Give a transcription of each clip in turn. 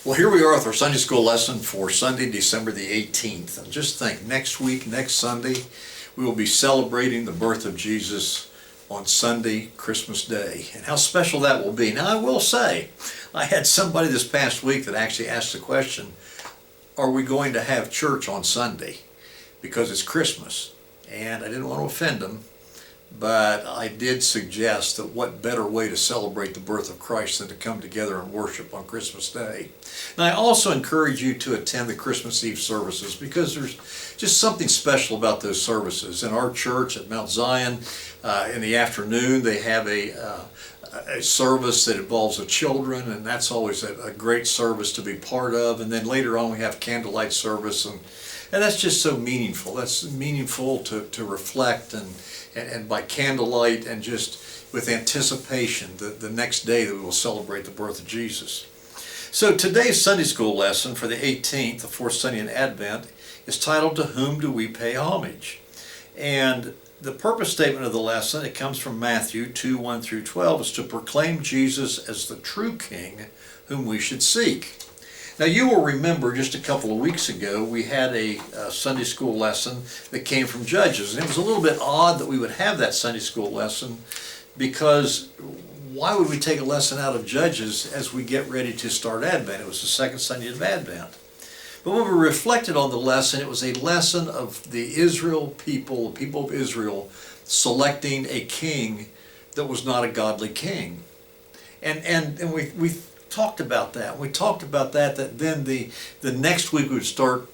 Well, here we are with our Sunday school lesson for Sunday, December the 18th. And just think, next week, next Sunday, we will be celebrating the birth of Jesus on Sunday, Christmas Day. And how special that will be. Now, I will say, I had somebody this past week that actually asked the question, are we going to have church on Sunday? Because it's Christmas. And I didn't want to offend them, but I did suggest that what better way to celebrate the birth of Christ than to come together and worship on Christmas Day. And I also encourage you to attend the Christmas Eve services because there's just something special about those services. In our church at Mount Zion, in the afternoon, they have a service that involves the children, and that's always a great service to be part of. And then later on, we have candlelight service, and that's just so meaningful. That's meaningful to reflect and by candlelight and just with anticipation the next day that we will celebrate the birth of Jesus. So today's Sunday school lesson for the 18th, the fourth Sunday in Advent, is titled, To Whom Do We Pay Homage? And the purpose statement of the lesson, it comes from Matthew 2:1 through 12, is to proclaim Jesus as the true King whom we should seek. Now you will remember just a couple of weeks ago we had a Sunday school lesson that came from Judges, and it was a little bit odd that we would have that Sunday school lesson because why would we take a lesson out of Judges as we get ready to start Advent? It was the second Sunday of Advent. But when we reflected on the lesson, it was a lesson of the people of Israel, selecting a king that was not a godly king. And we talked about that. We talked about that then the next week we would start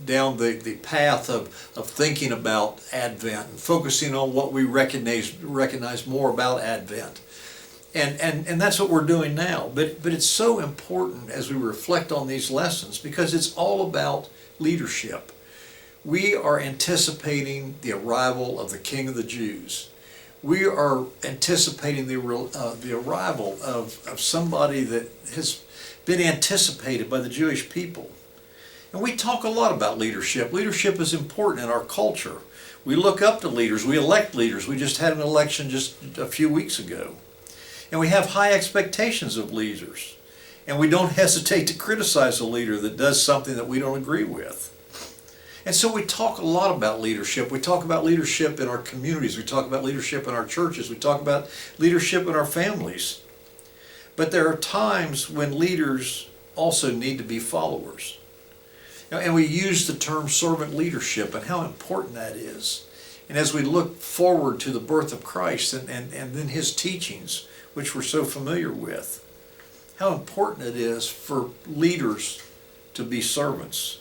down the path of thinking about Advent and focusing on what we recognize more about Advent. And that's what we're doing now. But it's so important as we reflect on these lessons because it's all about leadership. We are anticipating the arrival of the King of the Jews. We are anticipating the arrival of somebody that has been anticipated by the Jewish people. And we talk a lot about leadership. Leadership is important in our culture. We look up to leaders. We elect leaders. We just had an election just a few weeks ago. And we have high expectations of leaders. And we don't hesitate to criticize a leader that does something that we don't agree with. And so we talk a lot about leadership. We talk about leadership in our communities. We talk about leadership in our churches. We talk about leadership in our families. But there are times when leaders also need to be followers. And we use the term servant leadership and how important that is. And as we look forward to the birth of Christ and then his teachings, which we're so familiar with, how important it is for leaders to be servants.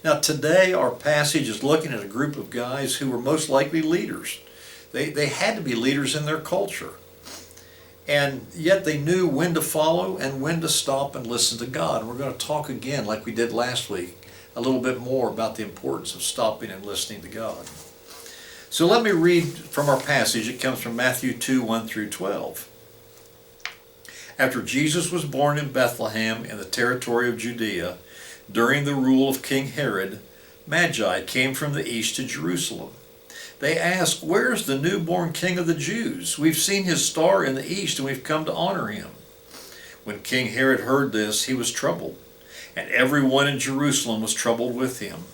Now today our passage is looking at a group of guys who were most likely leaders. They had to be leaders in their culture. And yet they knew when to follow and when to stop and listen to God. And we're going to talk again, like we did last week, a little bit more about the importance of stopping and listening to God. So let me read from our passage. It comes from Matthew 2:1 through 12. After Jesus was born in Bethlehem in the territory of Judea, during the rule of King Herod, Magi came from the east to Jerusalem. They asked, "Where is the newborn King of the Jews? We've seen his star in the east and we've come to honor him." When King Herod heard this, he was troubled, and everyone in Jerusalem was troubled with him.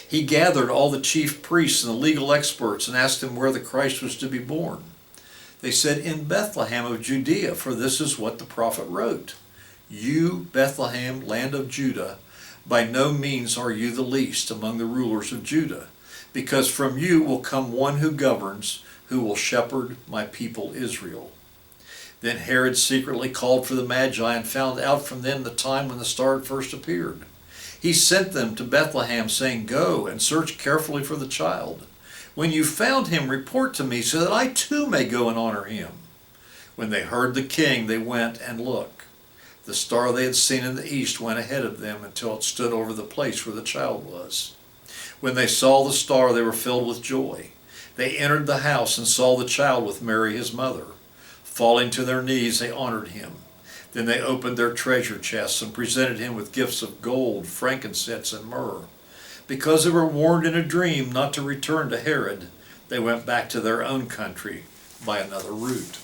He gathered all the chief priests and the legal experts and asked them where the Christ was to be born. They said, "In Bethlehem of Judea, for this is what the prophet wrote. You, Bethlehem, land of Judah, by no means are you the least among the rulers of Judah, because from you will come one who governs, who will shepherd my people Israel." Then Herod secretly called for the Magi and found out from them the time when the star had first appeared. He sent them to Bethlehem, saying, "Go and search carefully for the child. When you found him, report to me, so that I too may go and honor him." When they heard the king, they went and looked. The star they had seen in the east went ahead of them until it stood over the place where the child was. When they saw the star, they were filled with joy. They entered the house and saw the child with Mary his mother. Falling to their knees, they honored him. Then they opened their treasure chests and presented him with gifts of gold, frankincense, and myrrh. Because they were warned in a dream not to return to Herod, they went back to their own country by another route.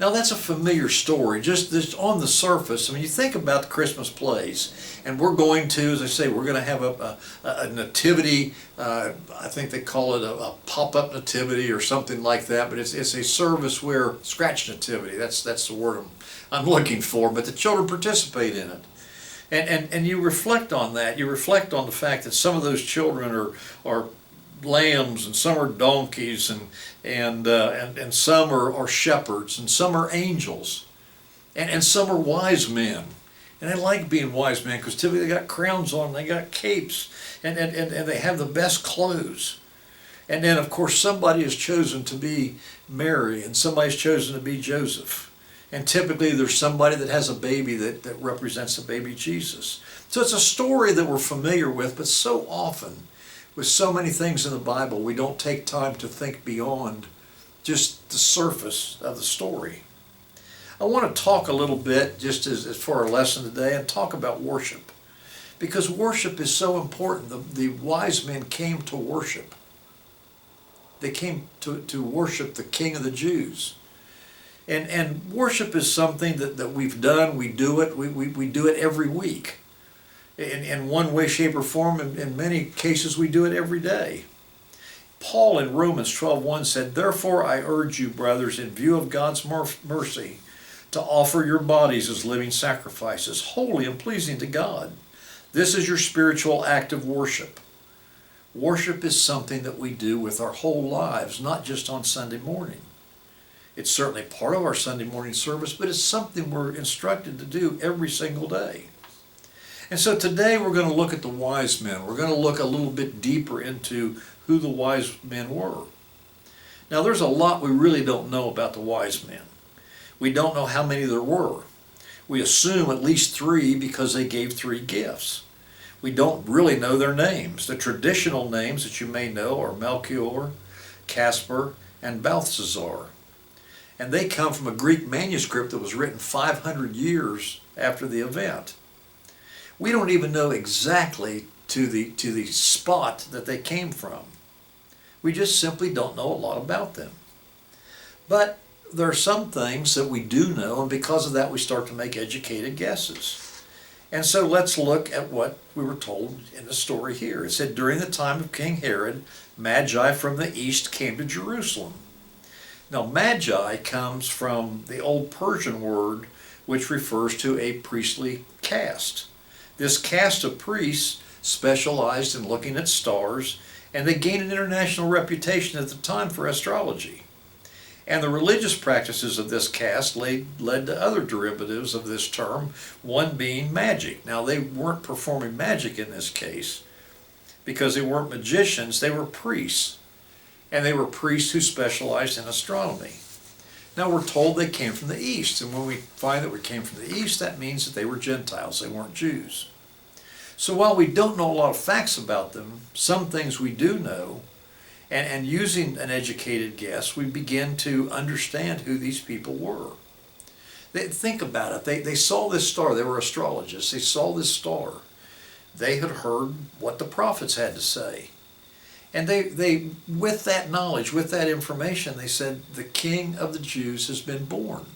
Now that's a familiar story, just on the surface. I mean, you think about the Christmas plays, and we're going to, as I say, we're going to have a nativity. I think they call it a pop-up nativity or something like that. But it's a service where scratch nativity. That's the word I'm looking for. But the children participate in it, and you reflect on that. You reflect on the fact that some of those children are lambs, and some are donkeys, and some are shepherds, and some are angels, and some are wise men. And I like being wise men because typically they got crowns on, they got capes, and they have the best clothes. And then of course somebody is chosen to be Mary, and somebody's chosen to be Joseph. And typically there's somebody that has a baby that represents the baby Jesus. So it's a story that we're familiar with, but so often with so many things in the Bible, we don't take time to think beyond just the surface of the story. I want to talk a little bit, just as for our lesson today, and talk about worship. Because worship is so important. The wise men came to worship. They came to worship the King of the Jews. And worship is something that we've done, we do it, we do it every week. In one way, shape, or form. In many cases, we do it every day. Paul in Romans 12:1 said, "Therefore I urge you, brothers, in view of God's mercy, to offer your bodies as living sacrifices, holy and pleasing to God. This is your spiritual act of worship." Worship is something that we do with our whole lives, not just on Sunday morning. It's certainly part of our Sunday morning service, but it's something we're instructed to do every single day. And so today we're going to look at the wise men. We're going to look a little bit deeper into who the wise men were. Now there's a lot we really don't know about the wise men. We don't know how many there were. We assume at least 3 because they gave 3 gifts. We don't really know their names. The traditional names that you may know are Melchior, Caspar, and Balthazar. And they come from a Greek manuscript that was written 500 years after the event. We don't even know exactly to the spot that they came from. We just simply don't know a lot about them. But there are some things that we do know, and because of that we start to make educated guesses. And so let's look at what we were told in the story here. It said, during the time of King Herod, Magi from the east came to Jerusalem. Now Magi comes from the old Persian word which refers to a priestly caste. This caste of priests specialized in looking at stars, and they gained an international reputation at the time for astrology. And the religious practices of this caste led to other derivatives of this term, one being magic. Now they weren't performing magic in this case, because they weren't magicians, they were priests. And they were priests who specialized in astronomy. Now we're told they came from the east, and when we find that we came from the east, that means that they were Gentiles, they weren't Jews. So while we don't know a lot of facts about them, some things we do know, and using an educated guess, we begin to understand who these people were. Think about it, they saw this star, they were astrologists, they saw this star. They had heard what the prophets had to say. And they, with that knowledge, with that information, they said, the King of the Jews has been born.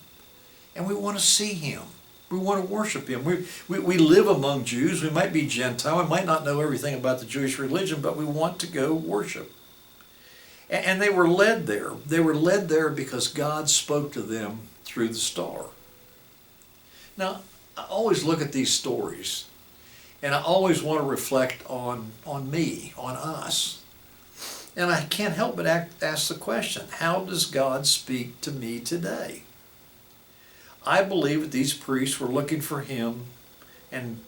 And we want to see him. We want to worship him. We live among Jews. We might be Gentile. We might not know everything about the Jewish religion, but we want to go worship. And they were led there. They were led there because God spoke to them through the star. Now, I always look at these stories, and I always want to reflect on me, on us. And I can't help but ask the question, how does God speak to me today? I believe that these priests were looking for him, and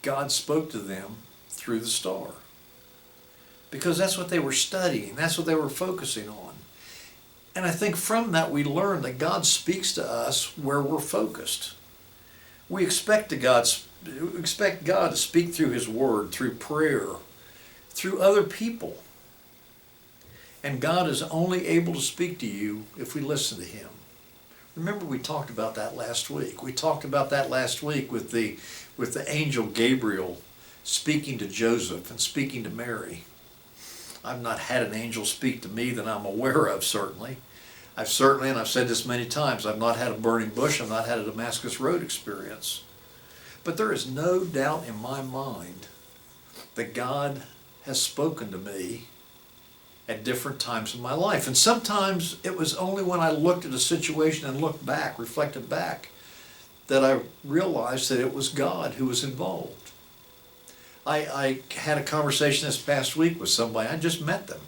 God spoke to them through the star. Because that's what they were studying, that's what they were focusing on. And I think from that we learn that God speaks to us where we're focused. We expect God to speak through his word, through prayer, through other people. And God is only able to speak to you if we listen to him. Remember, we talked about that last week. We talked about that last week with the angel Gabriel speaking to Joseph and speaking to Mary. I've not had an angel speak to me that I'm aware of, certainly. I've certainly, and I've said this many times, I've not had a burning bush, I've not had a Damascus Road experience. But there is no doubt in my mind that God has spoken to me at different times in my life. And sometimes it was only when I looked at a situation and looked back, reflected back, that I realized that it was God who was involved. I had a conversation this past week with somebody. I just met them.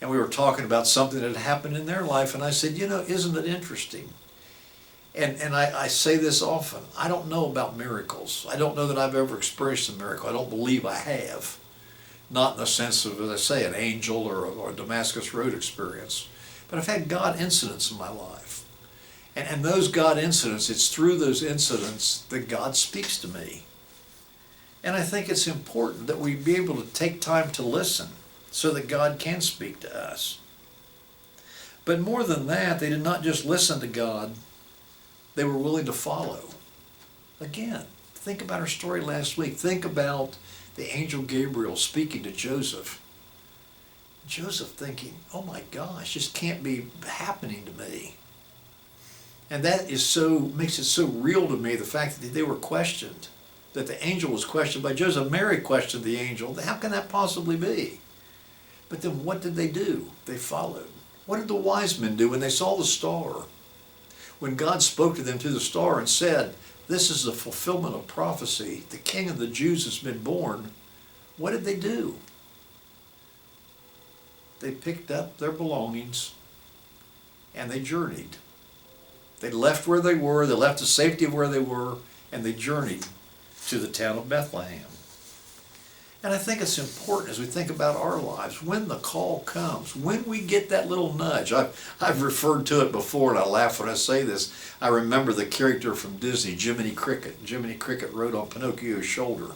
And we were talking about something that had happened in their life. And I said, you know, isn't it interesting? And I say this often. I don't know about miracles. I don't know that I've ever experienced a miracle. I don't believe I have. Not in the sense of, as I say, an angel or a Damascus Road experience. But I've had God incidents in my life. And those God incidents, it's through those incidents that God speaks to me. And I think it's important that we be able to take time to listen so that God can speak to us. But more than that, they did not just listen to God, they were willing to follow. Again, think about our story last week. Think about the angel Gabriel speaking to Joseph. Joseph thinking, oh my gosh, this can't be happening to me. And that is makes it so real to me, the fact that they were questioned, that the angel was questioned by Joseph. Mary questioned the angel. How can that possibly be? But then what did they do? They followed. What did the wise men do when they saw the star? When God spoke to them through the star and said, this is the fulfillment of prophecy, the King of the Jews has been born, what did they do? They picked up their belongings and they journeyed. They left where they were, they left the safety of where they were, and they journeyed to the town of Bethlehem. And I think it's important as we think about our lives, when the call comes, when we get that little nudge. I've referred to it before, and I laugh when I say this. I remember the character from Disney, Jiminy Cricket. Jiminy Cricket rode on Pinocchio's shoulder.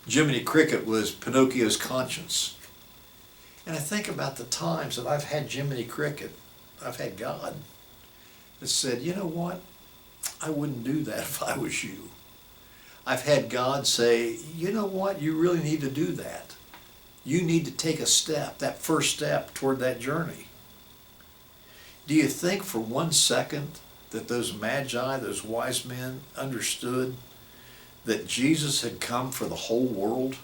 Jiminy Cricket was Pinocchio's conscience. And I think about the times that I've had Jiminy Cricket, I've had God, that said, you know what, I wouldn't do that if I was you. I've had God say, you know what, you really need to do that. You need to take a step, that first step toward that journey. Do you think for 1 second that those magi, those wise men, understood that Jesus had come for the whole world?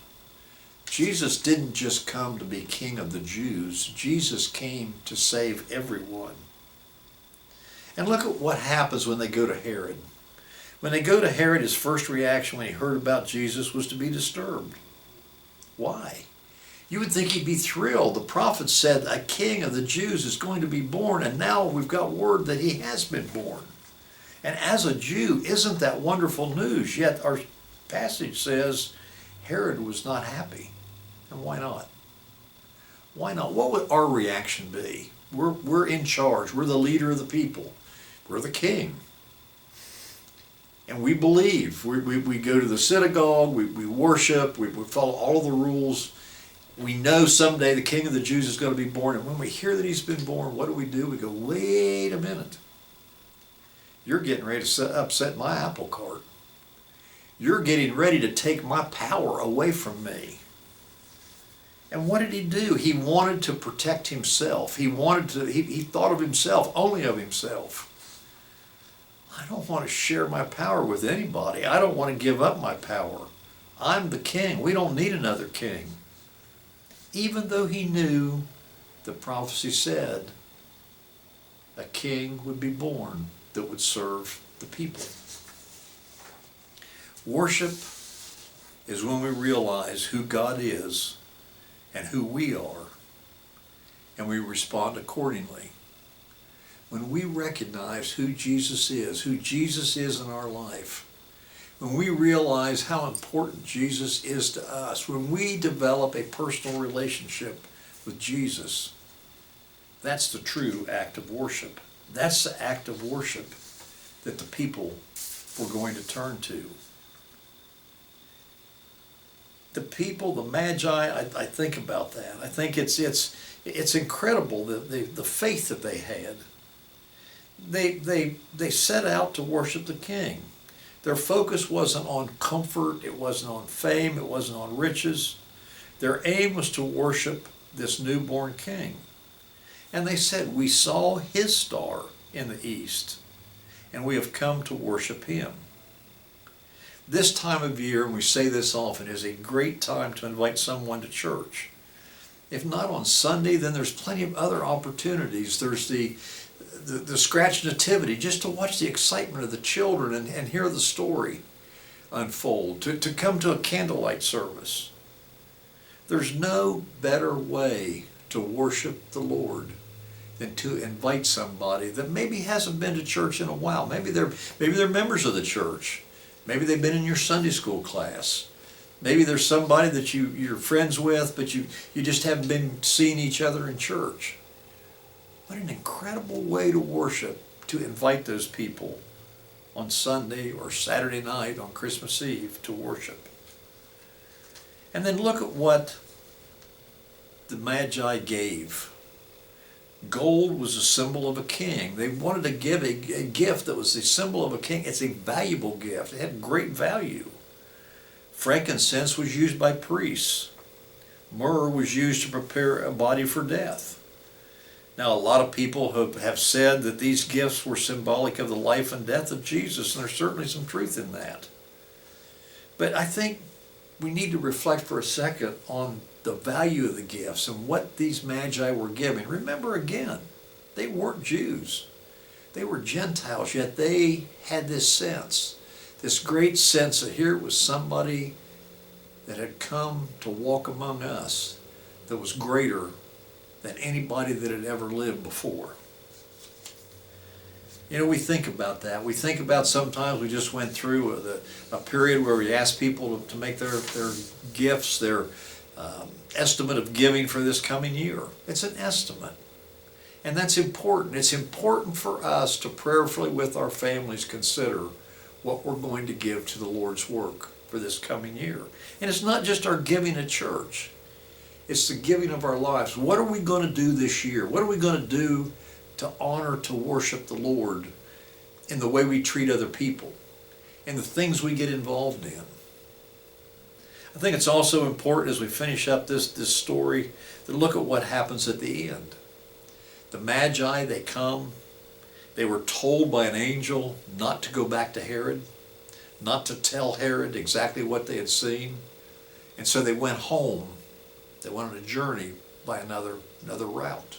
Jesus didn't just come to be King of the Jews. Jesus came to save everyone. And look at what happens when they go to Herod. When they go to Herod, his first reaction when he heard about Jesus was to be disturbed. Why? You would think he'd be thrilled. The prophet said a king of the Jews is going to be born, and now we've got word that he has been born. And as a Jew, isn't that wonderful news? Yet our passage says Herod was not happy. And why not? Why not? What would our reaction be? We're in charge. We're the leader of the people. We're the king. And we believe. We go to the synagogue, we worship, we follow all the rules. We know someday the King of the Jews is going to be born. And when we hear that he's been born, what do? We go, wait a minute. You're getting ready to upset my apple cart. You're getting ready to take my power away from me. And what did he do? He wanted to protect himself. He thought of himself, only of himself. I don't want to share my power with anybody. I don't want to give up my power. I'm the king. We don't need another king. Even though he knew the prophecy said a king would be born that would serve the people. Worship is when we realize who God is and who we are, and we respond accordingly. When we recognize who Jesus is in our life, when we realize how important Jesus is to us, when we develop a personal relationship with Jesus, that's the true act of worship. That's the act of worship that the people were going to turn to. The people, the Magi, I think about that. I think it's incredible the faith that they had. They set out to worship the King. Their focus wasn't on comfort, it wasn't on fame, it wasn't on riches. Their aim was to worship this newborn King. And they said, "We saw his star in the east, and we have come to worship him." This time of year, and we say this often, is a great time to invite someone to church. If not on Sunday, then there's plenty of other opportunities. There's the scratch nativity, just to watch the excitement of the children and hear the story unfold, to come to a candlelight service. There's no better way to worship the Lord than to invite somebody that maybe hasn't been to church in a while. Maybe they're members of the church. Maybe they've been in your Sunday school class. Maybe there's somebody that you're friends with, but you just haven't been seeing each other in church. What an incredible way to worship, to invite those people on Sunday or Saturday night on Christmas Eve to worship. And then look at what the Magi gave. Gold was a symbol of a king. They wanted to give a gift that was the symbol of a king. It's a valuable gift. It had great value. Frankincense was used by priests. Myrrh was used to prepare a body for death. Now, a lot of people have said that these gifts were symbolic of the life and death of Jesus, and there's certainly some truth in that. But I think we need to reflect for a second on the value of the gifts and what these Magi were giving. Remember again, they weren't Jews. They were Gentiles, yet they had this sense, this great sense that here was somebody that had come to walk among us that was greater than anybody that had ever lived before. You know, we think about that. We think about sometimes we just went through a period where we asked people to make their gifts, their estimate of giving for this coming year. It's an estimate. And that's important. It's important for us to prayerfully with our families consider what we're going to give to the Lord's work for this coming year. And it's not just our giving at church. It's the giving of our lives. What are we going to do this year? What are we going to do to honor, to worship the Lord in the way we treat other people and the things we get involved in? I think it's also important as we finish up this story to look at what happens at the end. The Magi, they come. They were told by an angel not to go back to Herod, not to tell Herod exactly what they had seen. And so they went home. They went on a journey by another route.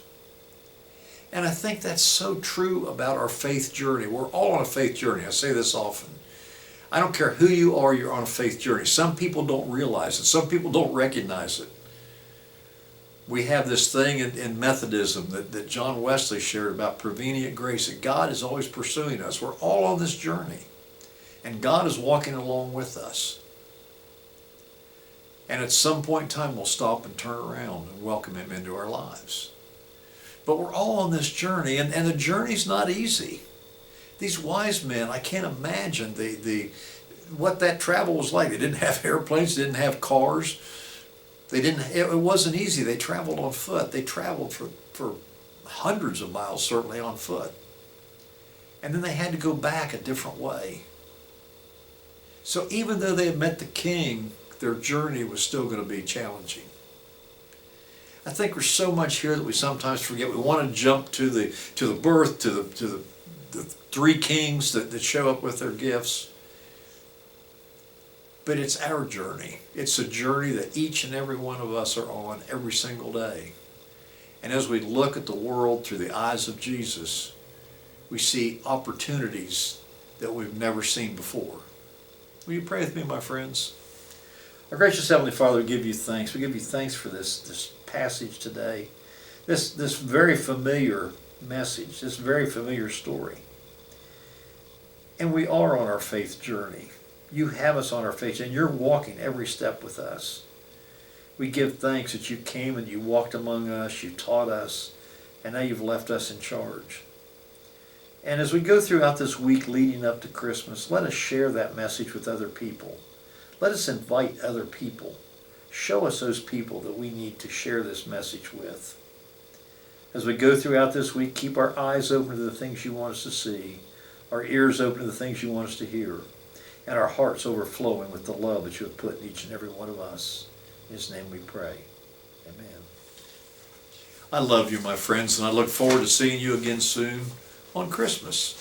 And I think that's so true about our faith journey. We're all on a faith journey. I say this often. I don't care who you are, you're on a faith journey. Some people don't realize it. Some people don't recognize it. We have this thing in Methodism that John Wesley shared about prevenient grace, that God is always pursuing us. We're all on this journey. And God is walking along with us. And at some point in time, we'll stop and turn around and welcome Him into our lives. But we're all on this journey, and the journey's not easy. These wise men, I can't imagine what that travel was like. They didn't have airplanes, they didn't have cars. It wasn't easy. They traveled on foot. They traveled for hundreds of miles, certainly on foot. And then they had to go back a different way. So even though they had met the king, their journey was still going to be challenging. I think there's so much here that we sometimes forget. We want to jump to the birth, to the three kings that show up with their gifts. But it's our journey. It's a journey that each and every one of us are on every single day. And as we look at the world through the eyes of Jesus, we see opportunities that we've never seen before. Will you pray with me, my friends? Our gracious Heavenly Father, we give you thanks. We give you thanks for this passage today, this very familiar message, this very familiar story. And we are on our faith journey. You have us on our faith, and you're walking every step with us. We give thanks that you came and you walked among us, you taught us, and now you've left us in charge. And as we go throughout this week leading up to Christmas, let us share that message with other people. Let us invite other people. Show us those people that we need to share this message with. As we go throughout this week, keep our eyes open to the things you want us to see, our ears open to the things you want us to hear, and our hearts overflowing with the love that you have put in each and every one of us. In His name we pray. Amen. I love you, my friends, and I look forward to seeing you again soon on Christmas.